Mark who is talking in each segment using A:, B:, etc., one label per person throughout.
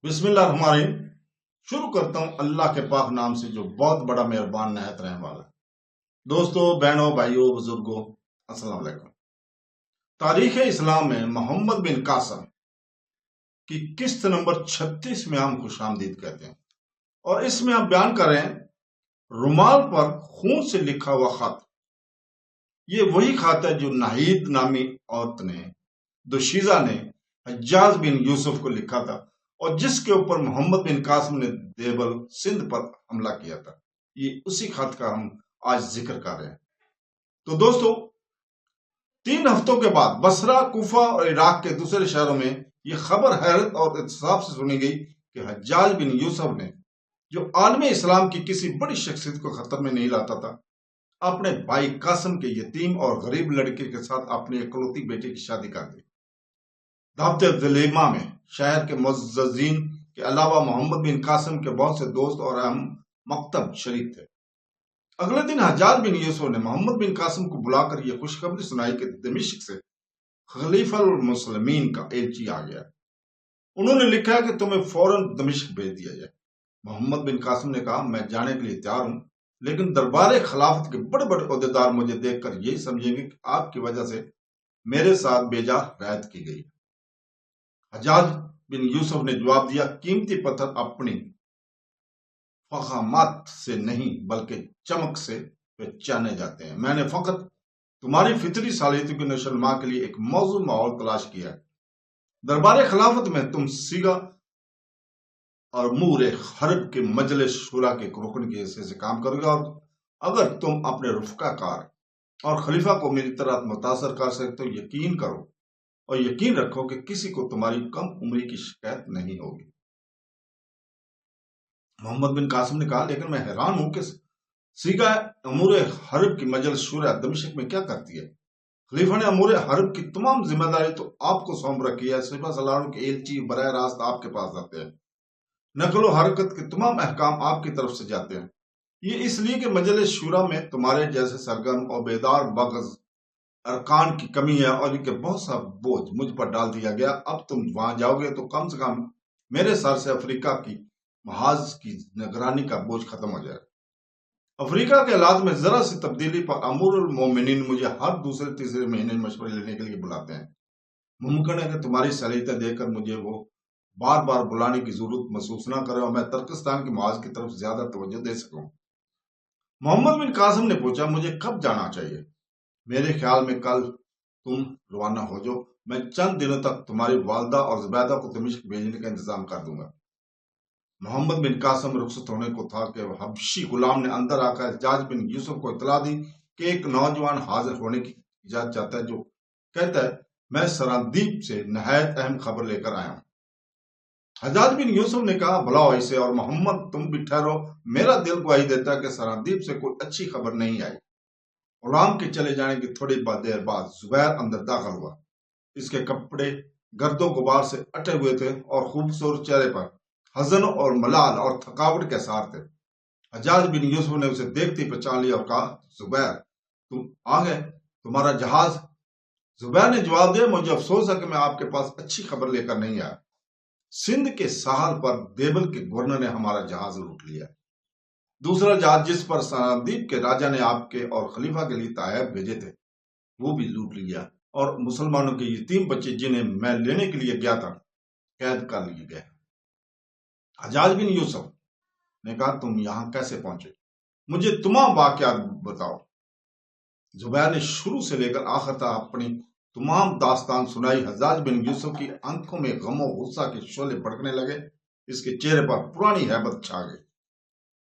A: بسم اللہ الرحمن الرحیم۔ شروع کرتا ہوں اللہ کے پاک نام سے جو بہت بڑا مہربان نہایت رحم والا ہے۔ دوستو، بہنوں، بھائیوں، بزرگوں، السلام علیکم۔ تاریخ اسلام میں محمد بن قاسم کی قسط نمبر 36 میں ہم خوش آمدید کہتے ہیں، اور اس میں ہم بیان کر رہے ہیں رومال پر خون سے لکھا ہوا خط۔ یہ وہی خط ہے جو ناہید نامی عورت نے، دوشیزہ نے، حجاج بن یوسف کو لکھا تھا، اور جس کے اوپر محمد بن قاسم نے دیبل سندھ پر حملہ کیا تھا۔ یہ اسی خط کا ہم آج ذکر کر رہے ہیں۔ تو دوستو، 3 ہفتوں کے بعد بصرہ، کوفہ اور عراق کے دوسرے شہروں میں یہ خبر حیرت اور احتساب سے سنی گئی کہ حجاج بن یوسف نے، جو عالم اسلام کی کسی بڑی شخصیت کو خطر میں نہیں لاتا تھا، اپنے بھائی قاسم کے یتیم اور غریب لڑکے کے ساتھ اپنی اکلوتی بیٹی کی شادی کر دی۔ دعوت ولیمہ میں شہر کے معززین کے علاوہ محمد بن قاسم کے بہت سے دوست اور اہم مکتب شریک تھے۔ اگلے دن حجاج بن یوسف نے محمد بن قاسم کو بلا کر یہ خوشخبری سنائی کہ دمشق سے خلیفہ المسلمین کا ایلچی آ گیا۔ انہوں نے لکھا کہ تمہیں فوراً دمشق بھیج دیا جائے۔ محمد بن قاسم نے کہا، میں جانے کے لیے تیار ہوں، لیکن دربار خلافت کے بڑے بڑے عہدیدار مجھے دیکھ کر یہی سمجھیں گے کہ آپ کی وجہ سے میرے ساتھ بیجا رعایت کی گئی۔ حجاج بن یوسف نے جواب دیا، قیمتی پتھر اپنی فخامت سے نہیں بلکہ چمک سے پہچانے جاتے ہیں۔ میں نے فقط تمہاری فطری صلاحیتوں کی نشو و نما کے لیے ایک موزوں ماحول تلاش کیا ہے۔ دربار خلافت میں تم سیگا اور امور حرب کے مجلس شورا کے رکن کے حصے سے کام کرو گے، اور اگر تم اپنے رفقا کار اور خلیفہ کو میری طرح متاثر کر سکتے ہو، یقین کرو اور یقین رکھو کہ کسی کو تمہاری کم عمری کی شکایت نہیں ہوگی۔ محمد بن قاسم نے کہا، لیکن میں حیران ہوں کہ سیگا امور حرب کی مجلس شورا دمشق میں کیا کرتی ہے؟ خلیفہ نے امور حرب کی تمام ذمہ داری تو آپ کو سونپ رکھی ہے۔ سپہ سالاروں کے ایلچی براہ راست آپ کے پاس آتے ہیں، نقل و حرکت کے تمام احکام آپ کی طرف سے جاتے ہیں۔ یہ اس لیے کہ مجلس شورا میں تمہارے جیسے سرگرم اور بیدار بغض ارکان کی کمی ہے، اور ان کے بہت سا بوجھ مجھ پر ڈال دیا گیا۔ اب تم وہاں جاؤ گے تو کم سے کم میرے سر سے افریقہ کی محاذ کی نگرانی کا بوجھ ختم ہو جائے۔ افریقہ کے حالات میں ذرا سی تبدیلی پر امور المومنین مجھے ہر دوسرے تیسرے مہینے مشورے لینے کے لیے بلاتے ہیں۔ ممکن ہے کہ تمہاری صلاحیتیں دیکھ کر مجھے وہ بار بار بلانے کی ضرورت محسوس نہ کرے اور میں ترکستان کے محاذ کی طرف زیادہ توجہ دے سکوں۔ محمد بن قاسم نے پوچھا، مجھے کب جانا چاہیے؟ میرے خیال میں کل تم روانہ ہو جاؤ، میں چند دنوں تک تمہاری والدہ اور زبیدہ کو دمشق بھیجنے کا انتظام کر دوں گا۔ محمد بن قاسم رخصت ہونے کو تھا کہ حبشی غلام نے اندر آ کر حجاج بن یوسف کو اطلاع دی کہ ایک نوجوان حاضر ہونے کی اجازت چاہتا ہے، جو کہتا ہے، میں سراندیپ سے نہایت اہم خبر لے کر آیا ہوں۔ حجاج بن یوسف نے کہا، بلاؤ اسے، اور محمد تم بھی ٹھہرو، میرا دل گواہی دیتا ہے کہ سراندیپ سے کوئی اچھی خبر نہیں آئی۔ غلام کے چلے جانے کی تھوڑی دیر بعد زبیر اندر داخل ہوا۔ اس کے کپڑے گرد و غبار سے اٹے ہوئے تھے اور خوبصورت چہرے پر حزن اور ملال اور تھکاوٹ کے آثار تھے۔ حجاج بن یوسف نے اسے دیکھتے پہچان لیا اور کہا، زبیر تم آ گئے، تمہارا جہاز؟ زبیر نے جواب دیا، مجھے افسوس ہے کہ میں آپ کے پاس اچھی خبر لے کر نہیں آیا۔ سندھ کے ساحل پر دیبل کے گورنر نے ہمارا جہاز لوٹ لیا۔ دوسرا جہاز جس پر سراندیپ کے راجہ نے آپ کے اور خلیفہ کے لیے تحائف بھیجے تھے، وہ بھی لوٹ لیا، اور مسلمانوں کے یتیم بچے جنہیں میں لینے کے لیے گیا تھا قید کر لیے گئے۔ حجاج بن یوسف نے کہا، تم یہاں کیسے پہنچے؟ مجھے تمام واقعات بتاؤ۔ زبیر نے شروع سے لے کر آخر تک اپنی تمام داستان سنائی۔ حجاج بن یوسف کی آنکھوں میں غم و غصہ کے شعلے بھڑکنے لگے، اس کے چہرے پر پرانی ہیبت چھا گئی،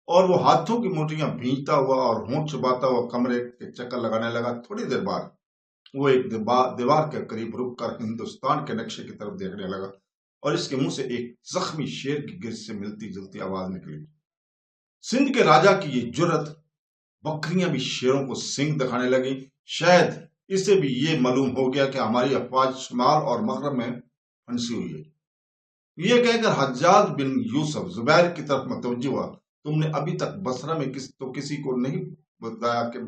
A: اور وہ ہاتھوں کی موٹیاں بھینجتا ہوا اور ہونٹ چباتا ہوا کمرے کے چکر لگانے لگا۔ تھوڑی دیر بعد وہ ایک دیوار کے قریب رک کر ہندوستان کے نقشے کی طرف دیکھنے لگا، اور اس کے منہ سے ایک زخمی شیر کی گرج سے ملتی جلتی آواز نکلی۔ سندھ کے راجہ کی یہ جرت، بکریاں بھی شیروں کو سینگ دکھانے لگی۔ شاید اسے بھی یہ معلوم ہو گیا کہ ہماری افواج شمال اور مغرب میں پھنسی ہوئی ہے۔ یہ کہہ کر حجاج بن یوسف زبیر کی طرف متوجہ ہوا، تم نے ابھی تک بصرہ میں کسی کو نہیں بتایا کہ؟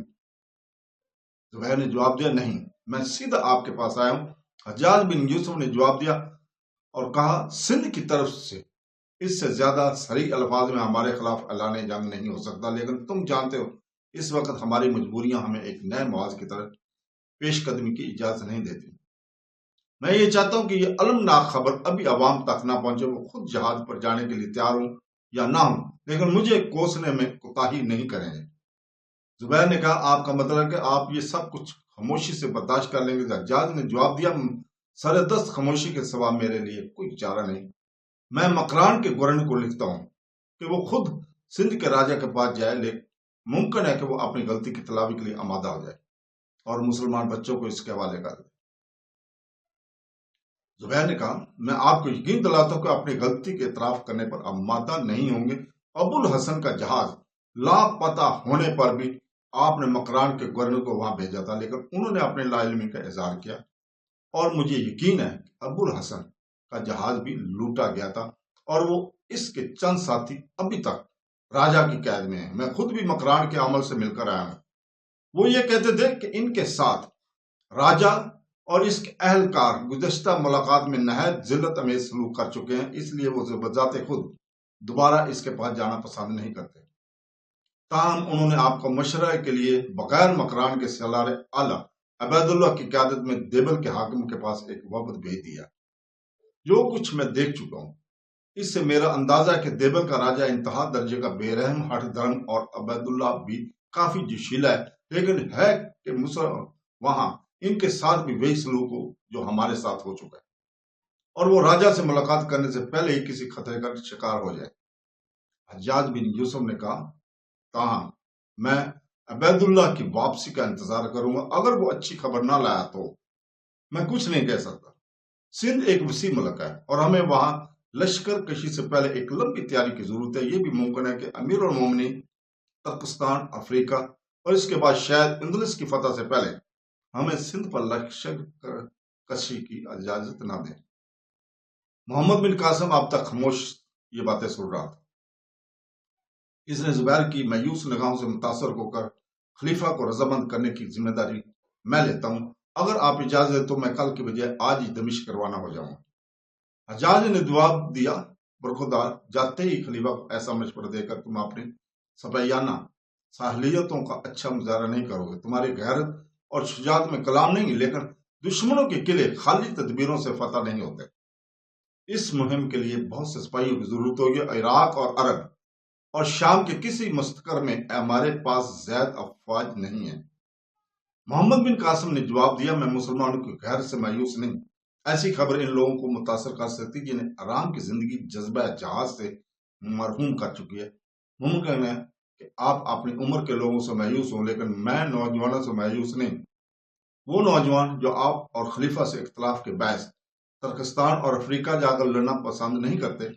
A: زبیر نے جواب دیا، نہیں، میں سیدھا آپ کے پاس آیا ہوں۔ حجاج بن یوسف نے جواب دیا اور کہا، سندھ کی طرف سے اس سے زیادہ صریح الفاظ میں ہمارے خلاف اعلان جنگ نہیں ہو سکتا، لیکن تم جانتے ہو اس وقت ہماری مجبوریاں ہمیں ایک نئے محاذ کی طرف پیش قدمی کی اجازت نہیں دیتی۔ میں یہ چاہتا ہوں کہ یہ المناک خبر ابھی عوام تک نہ پہنچے، وہ خود جہاد پر جانے کے لیے تیار ہوں یا نہ ہوں، لیکن مجھے کوسنے میں کوتاہی نہیں کریں گے۔ زبیر نے کہا، آپ کا مطلب ہے کہ آپ یہ سب کچھ خاموشی سے برداشت کر لیں گے؟ حجاج نے جواب دیا، سر دست خاموشی کے سوا میرے لیے کوئی چارہ نہیں۔ میں مکران کے گورنر کو لکھتا ہوں کہ وہ خود سندھ کے راجہ کے پاس جائے، لیکن ممکن ہے کہ وہ اپنی غلطی کی تلافی کے لیے آمادہ ہو جائے اور مسلمان بچوں کو اس کے حوالے کر دے۔ زبیر نے کہا، میں آپ کو یقین دلاتا ہوں کہ اپنی غلطی کے اعتراف کرنے پر آمادہ نہیں ہوں گے۔ ابو الحسن کا جہاز لاپتہ ہونے پر بھی آپ نے مکران کے گورنر کو وہاں بھیجا تھا، لیکن انہوں نے اپنے لا علمی کا اظہار کیا، اور مجھے یقین ہے کہ ابو الحسن کا جہاز بھی لوٹا گیا تھا اور وہ اس کے چند ساتھی ابھی تک راجہ کی قید میں ہیں۔ میں خود بھی مکران کے عمل سے مل کر آیا ہوں۔ وہ یہ کہتے تھے کہ ان کے ساتھ راجہ اور اس کے اہلکار گزشتہ ملاقات میں نہایت ذلت امیز سلوک کر چکے ہیں، اس لیے وہ بذات خود دوبارہ اس کے پاس جانا پسند نہیں کرتے۔ تاہم انہوں نے آپ کو مشورے کے لیے بغیر مکران کے سالار اعلیٰ عبید اللہ کی قیادت میں دیبل کے حاکم کے پاس ایک وفد بھیج دیا۔ جو کچھ میں دیکھ چکا ہوں اس سے میرا اندازہ ہے کہ دیبل کا راجہ انتہا درجے کا بے رحم ہٹ دھرم اور عبید اللہ بھی کافی جوشیلا ہے، لیکن ہے کہ وہاں ان کے ساتھ بھی وہی سلوک ہو جو ہمارے ساتھ ہو چکا ہے، اور وہ راجہ سے ملاقات کرنے سے پہلے ہی کسی خطرے کا شکار ہو جائے۔ حجاج بن یوسف نے کہا، تاہم میں عبید اللہ کی واپسی کا انتظار کروں گا، اگر وہ اچھی خبر نہ لایا تو میں کچھ نہیں کہہ سکتا۔ سندھ ایک وسیع ملک ہے اور ہمیں وہاں لشکر کشی سے پہلے ایک لمبی تیاری کی ضرورت ہے۔ یہ بھی ممکن ہے کہ امیر المومنین ترکستان، افریقہ اور اس کے بعد شاید اندلس کی فتح سے پہلے ہمیں سندھ پر لشکر کشی کی اجازت نہ دیں۔ محمد بن قاسم اب تک خاموش یہ باتیں سن رہا تھا۔ اس نے زبیر کی مایوس نگاہوں سے متاثر ہو کر خلیفہ کو رضامند کرنے کی ذمہ داری میں لیتا ہوں۔ اگر آپ اجازت دیں تو میں کل کی بجائے آج ہی دمشق روانہ ہو جاؤں۔ حجاج نے جواب دیا، برخودار، جاتے ہی خلیفہ کو ایسا مشورہ دے کر تم اپنی سپاہیانہ صلاحیتوں کا اچھا مظاہرہ نہیں کرو گے۔ تمہاری غیرت اور شجاعت میں کلام نہیں، لیکن دشمنوں کے قلعے خالی تدبیروں سے فتح نہیں ہوتے۔ اس مہم کے لیے بہت سے سپاہیوں کی ضرورت ہوگی۔ عراق اور عرب اور شام کے کسی مستقر میں ہمارے پاس زائد افواج نہیں ہیں۔ محمد بن قاسم نے جواب دیا، میں مسلمانوں کی غیر سے مایوس نہیں۔ ایسی خبر ان لوگوں کو متاثر کر سکتی جنہیں آرام کی زندگی جذبہ جہاز سے مرحوم کر چکی ہے۔ ممکن ہے کہ آپ اپنی عمر کے لوگوں سے مایوس ہوں، لیکن میں نوجوانوں سے مایوس نہیں۔ وہ نوجوان جو آپ اور خلیفہ سے اختلاف کے باعث ترکستان اور افریقہ جا کر لڑنا پسند نہیں کرتے،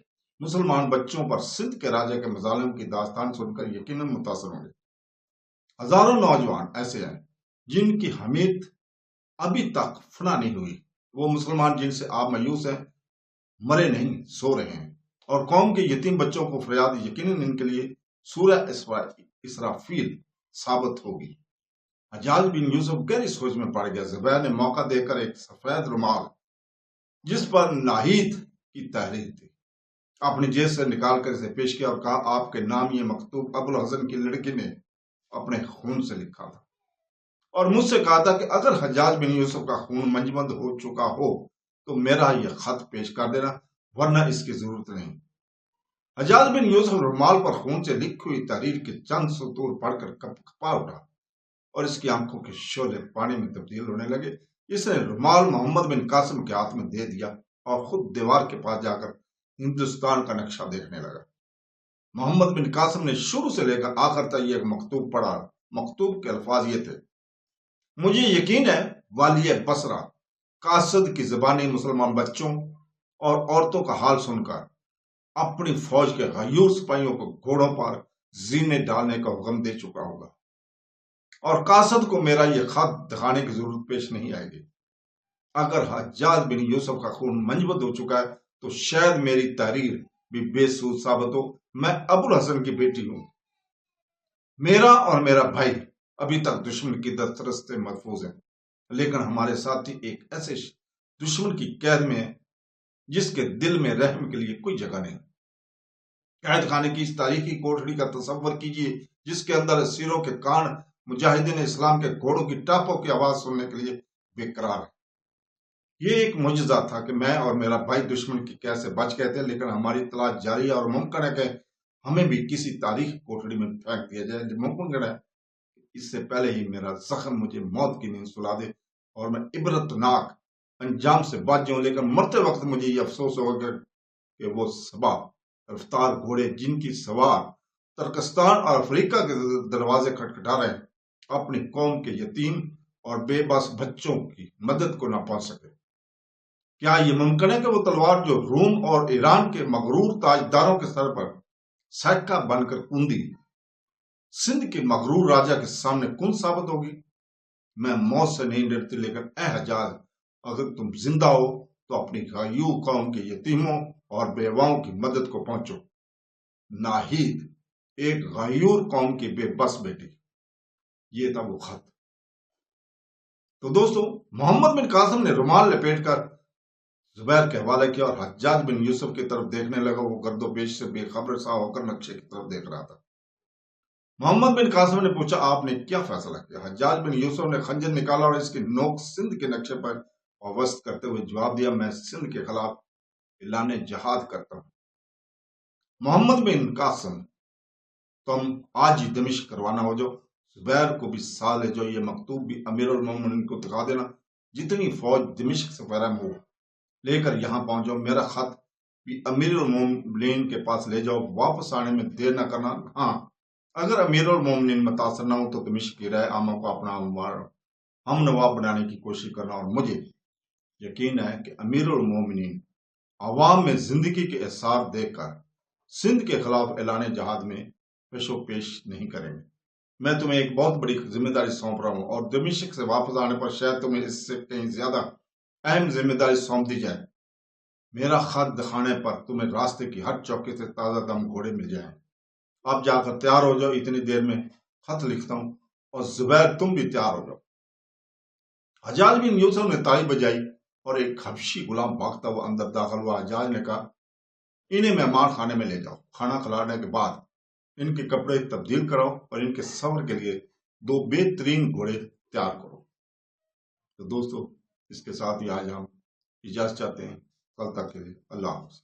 A: مسلمان بچوں پر سندھ کے راجہ کے مظالم کی داستان سن کر یقیناً متاثر ہوں گے۔ ہزاروں نوجوان ایسے ہیں جن کی حمید ابھی تک فنا نہیں ہوئی۔ وہ مسلمان جن سے آپ مایوس ہیں مرے نہیں، سو رہے ہیں، اور قوم کے یتیم بچوں کو فریاد یقیناً ان کے لیے سورہ اسرافیل ثابت ہوگی۔ حجاج بن یوسف گہری سوچ میں پڑ گیا۔ زبیر نے موقع دے کر ایک سفید رومال جس پر ناہید کی تحریر تھی اپنی جیب سے نکال کر اسے پیش کیا اور کہا، آپ کے نام یہ مکتوب ابو الحسن کی لڑکی نے اپنے خون سے لکھا تھا اور مجھ سے کہا تھا کہ اگر حجاج بن یوسف کا خون منجمد ہو چکا ہو تو میرا یہ خط پیش کر دینا، ورنہ اس کی ضرورت نہیں۔ حجاج بن یوسف رومال پر خون سے لکھی ہوئی تحریر کے چند سطور پڑھ کر کپا اٹھا اور اس کی آنکھوں کے شعلے پانی میں تبدیل ہونے لگے۔ اس نے رومال محمد بن قاسم کے ہاتھ میں دے دیا اور خود دیوار کے پاس جا کر ہندوستان کا نقشہ دیکھنے لگا۔ محمد بن قاسم نے شروع سے لے کر آخر تک یہ مکتوب پڑھا۔ مکتوب کے الفاظ یہ تھے، مجھے یقین ہے والی بصرہ قاصد کی زبانی مسلمان بچوں اور عورتوں کا حال سن کر اپنی فوج کے غیور سپاہیوں کو گھوڑوں پر زینے ڈالنے کا حکم دے چکا ہوگا، اور قاصد کو میرا یہ خط دکھانے کی ضرورت پیش نہیں آئے گی۔ اگر حجاج بن یوسف کا خون منجمد ہو چکا ہے تو شاید میری تحریر بھی بے سود ثابت ہو۔ میں ابو الحسن کی بیٹی ہوں۔ میرا اور میرا بھائی ابھی تک دشمن کی دسترس سے محفوظ ہیں، لیکن ہمارے ساتھی ایک ایسے دشمن کی قید میں ہیں جس کے دل میں رحم کے لیے کوئی جگہ نہیں۔ قید خانے کی اس تاریخی کوٹڑی کا تصور کیجیے جس کے اندر اسیروں کے کان مجاہدین اسلام کے گھوڑوں کی ٹاپوں کی آواز سننے کے لیے بے قرار ہے۔ یہ ایک معجزہ تھا کہ میں اور میرا بھائی دشمن کی قید سے بچ گئے تھے، لیکن ہماری تلاش جاری ہے اور ممکن ہے کہ ہمیں بھی کسی تاریخی کوٹڑی میں پھینک دیا جائے۔ ممکن ہے اس سے پہلے ہی میرا زخم مجھے موت کی نیند سلا دے اور میں عبرتناک انجام سے بچ جاؤں، لیکن مرتے وقت مجھے یہ افسوس ہوگا کہ وہ صبا رفتار گھوڑے جن کی سوار ترکستان اور افریقہ کے دروازے کھٹکھٹا رہے ہیں اپنی قوم کے یتیم اور بے بس بچوں کی مدد کو نہ پہنچ سکے۔ کیا یہ ممکن ہے کہ وہ تلوار جو روم اور ایران کے مغرور تاجداروں کے سر پر سکہ بن کر کوندی سندھ کے مغرور راجہ کے سامنے کون ثابت ہوگی؟ میں موت سے نہیں ڈرتی، لیکن اے حجاز، اگر تم زندہ ہو تو اپنی غیور قوم کے یتیموں اور بیواؤں کی مدد کو پہنچو۔ ناہید، ایک غیور قوم کی بے بس بیٹی۔ یہ تھا وہ خط۔ تو دوستو، محمد بن قاسم نے رومال لپیٹ کر زبیر کے حوالے کیا اور حجاج بن یوسف کی طرف دیکھنے لگا۔ وہ گرد و پیش سے بے خبر سا ہو کر نقشے کی طرف دیکھ رہا تھا۔ محمد بن قاسم نے پوچھا، آپ نے کیا فیصلہ کیا؟ حجاج بن یوسف نے خنجر نکالا اور اس کی نوک سندھ کے نقشے پر وابست کرتے ہوئے جواب دیا، میں سندھ کے خلاف اعلان جہاد کرتا ہوں۔ محمد بن قاسم، تم آج ہی دمشق روانہ ہو جاؤ، زبیر کو بھی ساتھ لے جاؤ، یہ مکتوب بھی امیر المومنین کو دکھا دینا، جتنی فوج دمشق سے فراہم ہو لے کر یہاں پہنچ جاؤ، میرا خط بھی امیر المومنین کے پاس لے جاؤ، واپس آنے میں دیر نہ کرنا۔ ہاں، اگر امیر المومنین متاثر نہ ہو تو دمشق کی رائے عامہ کو اپنا ہم نواب بنانے کی کوشش کرنا، اور مجھے یقین ہے کہ امیر المومنین عوام میں زندگی کے اثار دیکھ کر سندھ کے خلاف اعلان جہاد میں پیش و پیش نہیں کریں گے۔ میں تمہیں ایک بہت بڑی ذمہ داری سونپ رہا ہوں، اور دمشق سے واپس آنے پر شاید تمہیں اس سے کہیں زیادہ اہم ذمہ داری سونپ دی جائے۔ میرا خط دکھانے پر تمہیں راستے کی ہر چوکی سے تازہ دم گھوڑے مل جائیں۔ اب جا کر تیار ہو جاؤ، اتنی دیر میں خط لکھتا ہوں، اور زبیر تم بھی تیار ہو جاؤ۔ حجاج بن یوسف نے تالی بجائی اور ایک حبشی غلام بھاگتا ہوا اندر داخل ہوا۔ حجاج نے کہا، انہیں مہمان خانے میں لے جاؤ، کھانا کھلانے کے بعد ان کے کپڑے تبدیل کراؤ اور ان کے سفر کے لیے 2 بہترین گھوڑے تیار کرو۔ تو دوستو، اس کے ساتھ ہی آج ہم اجازت چاہتے ہیں، کل تک کے لیے اللہ حافظ۔